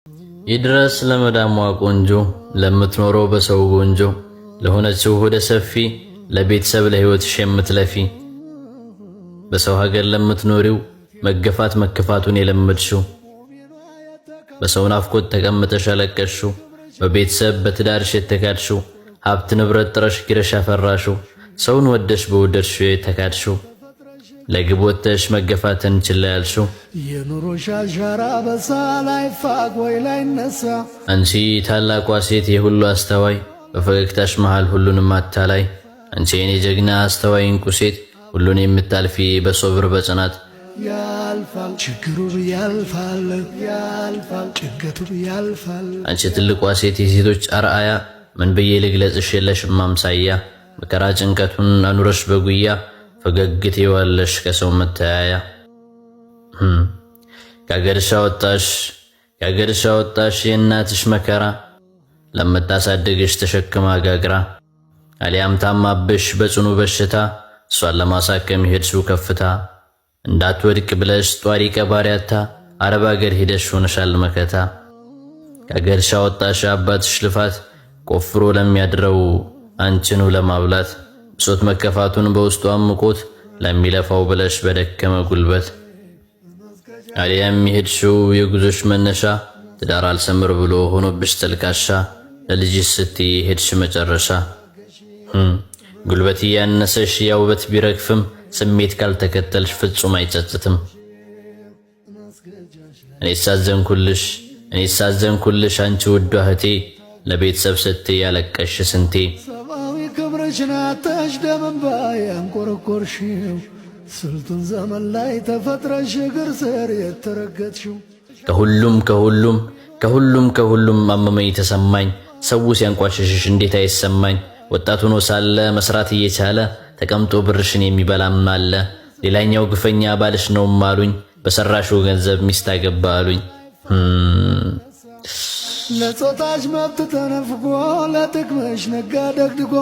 ይድረስ ለመዳሟ ቆንጆ ለምትኖረው በሰው ጎንጆ ለሆነችው ሆደ ሰፊ ለቤተሰብ ለህይወትሽ የምትለፊ በሰው ሀገር ለምትኖሪው መገፋት መከፋቱን የለመድሽው በሰው ናፍቆት ተቀምጠሽ ያለቀሽው በቤተሰብ በትዳርሽ የተካድሽው ሀብት ንብረት ጥረሽ ግረሽ ያፈራሽው ሰውን ወደሽ በወደድሽው የተካድሽው ለግብ ወጥተሽ መገፋትን ችላ ያልሽው የኑሮሽ አሻራ በሳላይ ፋቅ ወይ ላይ ነሳ አንቺ ታላቋ ሴት የሁሉ አስተዋይ በፈገግታሽ መሃል ሁሉንም አታላይ አንቺ የኔ ጀግና አስተዋይ እንቁ ሴት ሁሉን የምታልፊ በሶብር በጽናት ያልፋል ችግሩ ያልፋል ያልፋል ጭንቀቱ ያልፋል አንቺ ትልቋ ሴት የሴቶች አርአያ ምን ብዬ ልግለጽሽ የለሽም ማምሳያ መከራ ጭንቀቱን አኑረሽ በጉያ ፈገግት ይዋለሽ ከሰው መተያያ ከአገርሽ አወጣሽ የእናትሽ መከራ ለምታሳድግሽ ተሸክማ ጋግራ አሊያም ታማብሽ በጽኑ በሽታ እሷን ለማሳከም ሄድሽው ከፍታ እንዳትወድቅ ብለሽ ጧሪ ቀባሪያታ አረብ አገር ሄደሽ ሆነሻል መከታ ከአገርሽ አወጣሽ አባትሽ ልፋት ቆፍሮ ለሚያድረው አንቺኑ ለማብላት ብሶት መከፋቱን በውስጡ አምቆት ለሚለፋው ብለሽ በደከመ ጉልበት አሊያም ሄድሽው የጉዞሽ መነሻ ትዳር አልሰምር ብሎ ሆኖብሽ ተልካሻ ለልጅሽ ስትይ ሄድሽ መጨረሻ ጉልበት ያነሰሽ ያውበት ቢረግፍም ስሜት ካልተከተልሽ ፍጹም አይጸጽትም እኔ ሳዘንኩልሽ አንቺ ውድ እህቴ ለቤተሰብ ስትይ ያለቀሽ ስንቴ ሰማዊ ክብርሽን አጥተሽ ደም እንባ ያንቆረቆርሽው ስልጡን ዘመን ላይ ተፈጥረሽ እግር ስር የተረገጥሽው ከሁሉም አመመኝ ተሰማኝ ሰው ሲያንቋሽሽሽ እንዴት አይሰማኝ ወጣት ሆኖ ሳለ መስራት እየቻለ ተቀምጦ ብርሽን የሚበላም አለ ሌላኛው ግፈኛ ባልሽ ነው ማሉኝ በሰራሽው ገንዘብ ሚስት አገባ አሉኝ ለጾታሽ መብት ተነፍጎ ለጥቅምሽ ነጋ ደግድጎ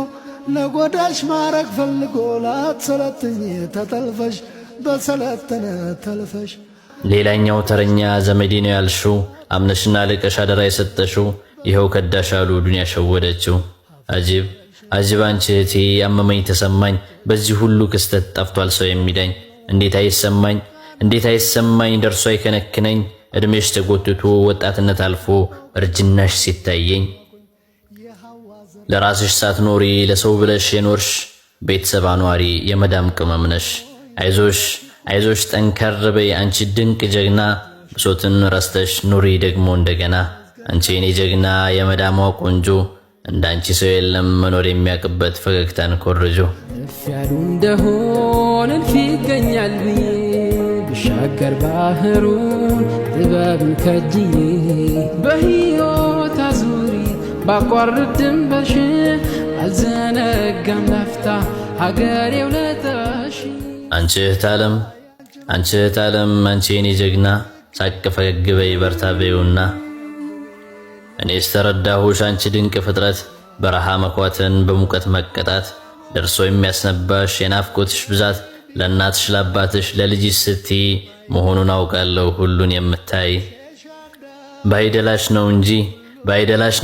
ለጎዳሽ ማረግ ፈልጎ ላትሰለጥኝ ተጠልፈሽ በሰለጠነ ተልፈሽ ሌላኛው ተረኛ ዘመዴ ነው ያልሽው አምነሽና ልቀሽ አደራ የሰጠሽው ይኸው ከዳሽ አሉ ዱንያ ሸወደችው አጅብ አንቺ እህቴ አመመኝ ተሰማኝ በዚህ ሁሉ ክስተት ጠፍቷል ሰው የሚዳኝ እንዴት አይሰማኝ ደርሶ አይከነክነኝ እድሜሽ ተጎትቶ ወጣትነት አልፎ እርጅናሽ ሲታየኝ ለራስሽ ሳትኖሪ ለሰው ብለሽ የኖርሽ ቤተሰብ አኗሪ የመዳም ቅመም ነሽ አይዞሽ ጠንከር በይ አንቺ ድንቅ ጀግና ብሶትን ረስተሽ ኑሪ ደግሞ እንደገና አንቺ የኔ ጀግና የመዳሟ ቆንጆ እንዳንቺ ሰው የለም መኖር የሚያቅበት ፈገግታን ኮርጆ ያሉ እንደሆነ ይገኛል ብሻገር ባህሩን ጥበብን ከጅዬ በሕይወት አዙሪ ባቋርጥ ድንበርሽ አልዘነጋም ላፍታ ሀገሬ ውለታሽ አንቺ እህት ዓለም አንቺ የኔ ጀግና ሳቅ ፈገግ በይ በርታ በይውና እኔስ ተረዳሁሽ አንቺ ድንቅ ፍጥረት በረሃ መኳተን በሙቀት መቀጣት ደርሶ የሚያስነባሽ የናፍቆትሽ ብዛት ለእናትሽ ለአባትሽ ለልጅሽ ስትይ መሆኑን አውቃለሁ ሁሉን የምታይ ባይደላሽ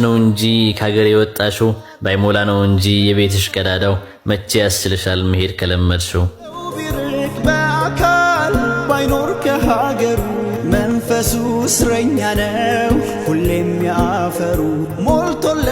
ነው እንጂ ከሀገር የወጣሽው ባይሞላ ነው እንጂ የቤትሽ ቀዳዳው መቼ ያስችልሻል መሄድ ከለመድሽው ቢርቅ በአካል ባይኖር ከሀገሩ መንፈሱ እስረኛ ነው ሁሌም ያፈሩ ሞልቶለት